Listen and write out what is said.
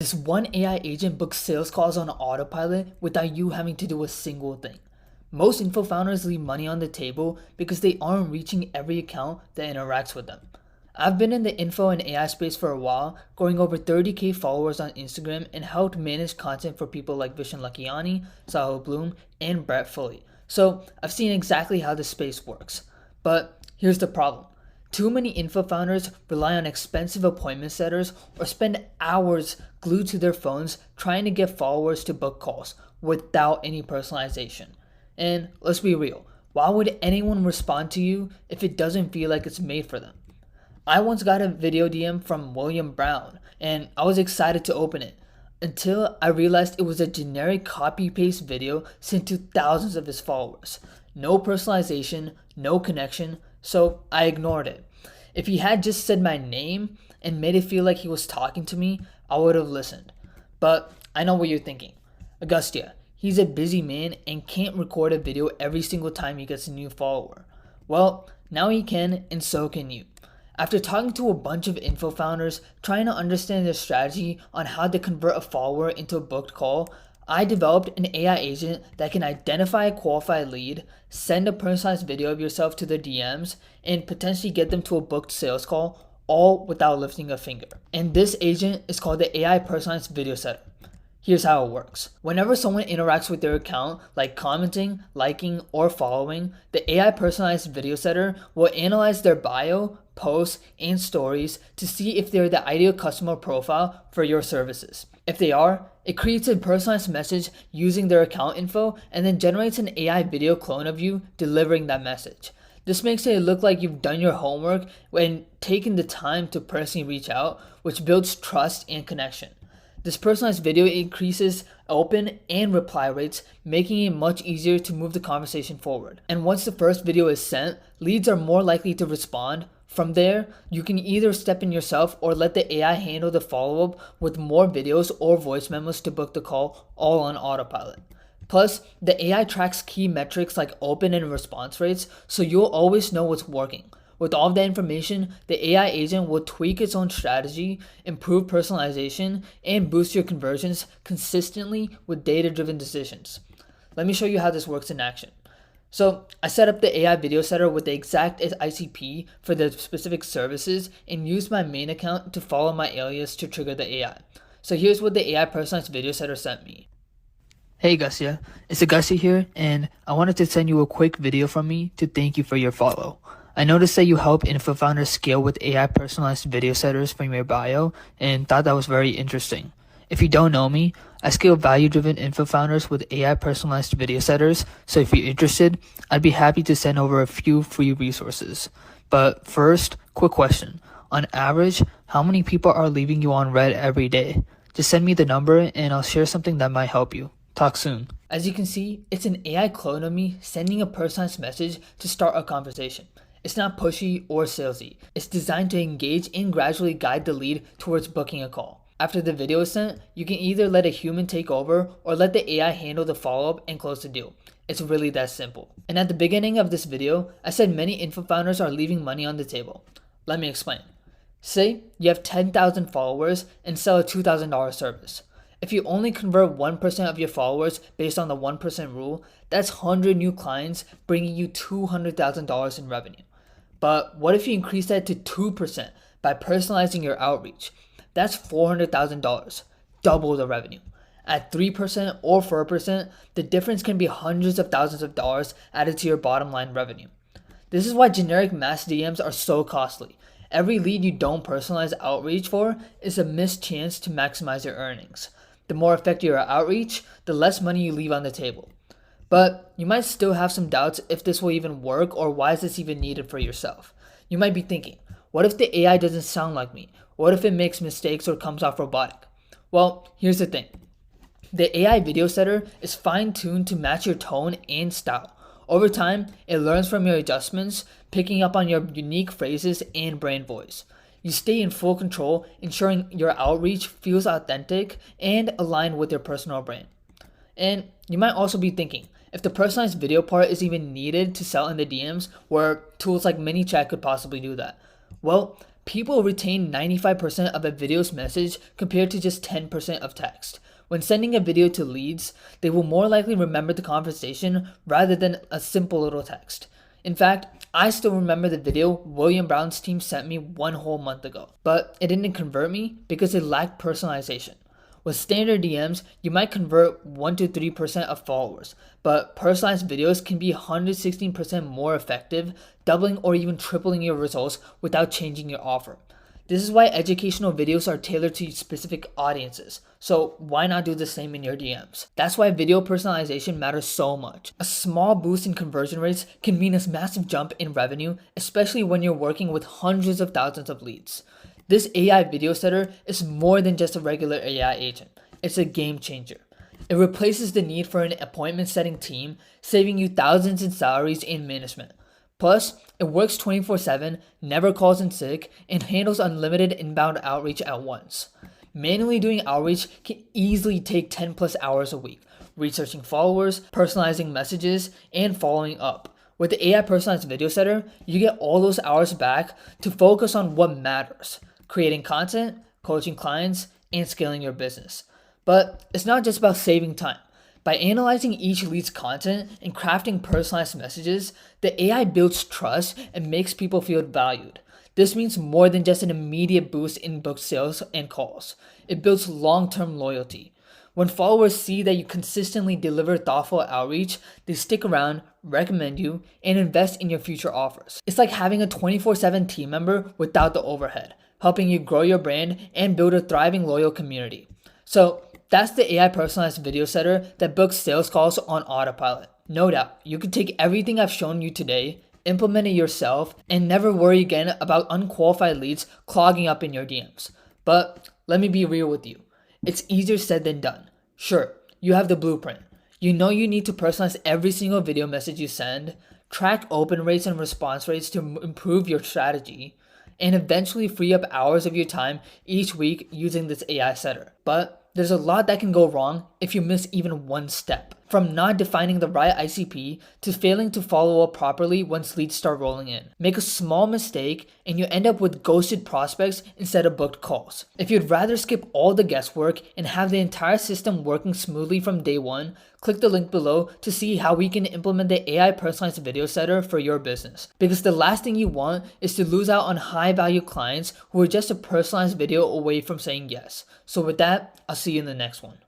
This one AI agent books sales calls on autopilot without you having to do a single thing. Most info founders leave money on the table because they aren't reaching every account that interacts with them. I've been in the info and AI space for a while, growing over 30k followers on Instagram and helped manage content for people like Vishen Lakhiani, Sahil Bloom, and Brett Foley. So I've seen exactly how this space works. But here's the problem. Too many info founders rely on expensive appointment setters or spend hours glued to their phones trying to get followers to book calls without any personalization. And let's be real, why would anyone respond to you if it doesn't feel like it's made for them? I once got a video DM from William Brown and I was excited to open it until I realized it was a generic copy-paste video sent to thousands of his followers. No personalization, no connection, so I ignored it. If he had just said my name and made it feel like he was talking to me, I would have listened. But I know what you're thinking. Augustia, he's a busy man and can't record a video every single time he gets a new follower. Well, now he can, and so can you. After talking to a bunch of info founders, trying to understand their strategy on how to convert a follower into a booked call, I developed an AI agent that can identify a qualified lead, send a personalized video of yourself to their DMs, and potentially get them to a booked sales call, all without lifting a finger. And this agent is called the AI Personalized Video Setter. Here's how it works. Whenever someone interacts with their account, like commenting, liking, or following, the AI Personalized Video Setter will analyze their bio, posts, and stories to see if they're the ideal customer profile for your services. If they are, it creates a personalized message using their account info and then generates an AI video clone of you delivering that message. This makes it look like you've done your homework and taken the time to personally reach out, which builds trust and connection. This personalized video increases open and reply rates, making it much easier to move the conversation forward. And once the first video is sent, leads are more likely to respond. From there, you can either step in yourself or let the AI handle the follow-up with more videos or voice memos to book the call, all on autopilot. Plus, the AI tracks key metrics like open and response rates, so you'll always know what's working. With all of that information, the AI agent will tweak its own strategy, improve personalization, and boost your conversions consistently with data-driven decisions. Let me show you how this works in action. So I set up the AI video setter with the exact ICP for the specific services and used my main account to follow my alias to trigger the AI. So here's what the AI personalized video setter sent me. Hey Gussia, it's Augustia here, and I wanted to send you a quick video from me to thank you for your follow. I noticed that you help info founders scale with AI personalized video setters from your bio and thought that was very interesting. If you don't know me, I scale value-driven info founders with AI personalized video setters, so if you're interested, I'd be happy to send over a few free resources. But first, quick question. On average, how many people are leaving you on red every day? Just send me the number and I'll share something that might help you. Talk soon. As you can see, it's an AI clone of me sending a personalized message to start a conversation. It's not pushy or salesy. It's designed to engage and gradually guide the lead towards booking a call. After the video is sent, you can either let a human take over or let the AI handle the follow-up and close the deal. It's really that simple. And at the beginning of this video, I said many info founders are leaving money on the table. Let me explain. Say you have 10,000 followers and sell a $2,000 service. If you only convert 1% of your followers based on the 1% rule, that's 100 new clients bringing you $200,000 in revenue. But what if you increase that to 2% by personalizing your outreach? That's $400,000, double the revenue. At 3% or 4%, the difference can be hundreds of thousands of dollars added to your bottom line revenue. This is why generic mass DMs are so costly. Every lead you don't personalize outreach for is a missed chance to maximize your earnings. The more effective your outreach, the less money you leave on the table. But you might still have some doubts if this will even work or why is this even needed for yourself. You might be thinking, what if the AI doesn't sound like me? What if it makes mistakes or comes off robotic? Well, here's the thing. The AI video setter is fine-tuned to match your tone and style. Over time, it learns from your adjustments, picking up on your unique phrases and brand voice. You stay in full control, ensuring your outreach feels authentic and aligned with your personal brand. And you might also be thinking, if the personalized video part is even needed to sell in the DMs, where tools like ManyChat could possibly do that. Well, People retain 95% of a video's message compared to just 10% of text. When sending a video to leads, they will more likely remember the conversation rather than a simple little text. In fact, I still remember the video William Brown's team sent me 1 whole month ago, but it didn't convert me because it lacked personalization. With standard DMs, you might convert 1 to 3% of followers, but personalized videos can be 116% more effective, doubling or even tripling your results without changing your offer. This is why educational videos are tailored to specific audiences, so why not do the same in your DMs? That's why video personalization matters so much. A small boost in conversion rates can mean a massive jump in revenue, especially when you're working with hundreds of thousands of leads. This AI video setter is more than just a regular AI agent. It's a game changer. It replaces the need for an appointment setting team, saving you thousands in salaries and management. Plus, it works 24/7, never calls in sick, and handles unlimited inbound outreach at once. Manually doing outreach can easily take 10 plus hours a week, researching followers, personalizing messages, and following up. With the AI personalized video setter, you get all those hours back to focus on what matters: creating content, coaching clients, and scaling your business. But it's not just about saving time. By analyzing each lead's content and crafting personalized messages, the AI builds trust and makes people feel valued. This means more than just an immediate boost in booked sales and calls. It builds long-term loyalty. When followers see that you consistently deliver thoughtful outreach, they stick around, recommend you, and invest in your future offers. It's like having a 24/7 team member without the overhead, helping you grow your brand and build a thriving loyal community. So that's the AI personalized video setter that books sales calls on autopilot. No doubt, you can take everything I've shown you today, implement it yourself, and never worry again about unqualified leads clogging up in your DMs. But let me be real with you. It's easier said than done. Sure, you have the blueprint. You know you need to personalize every single video message you send, track open rates and response rates to improve your strategy, and eventually free up hours of your time each week using this AI setter. But there's a lot that can go wrong if you miss even one step. From not defining the right ICP to failing to follow up properly once leads start rolling in. Make a small mistake and you end up with ghosted prospects instead of booked calls. If you'd rather skip all the guesswork and have the entire system working smoothly from day one, click the link below to see how we can implement the AI personalized video setter for your business. Because the last thing you want is to lose out on high value clients who are just a personalized video away from saying yes. So with that, I'll see you in the next one.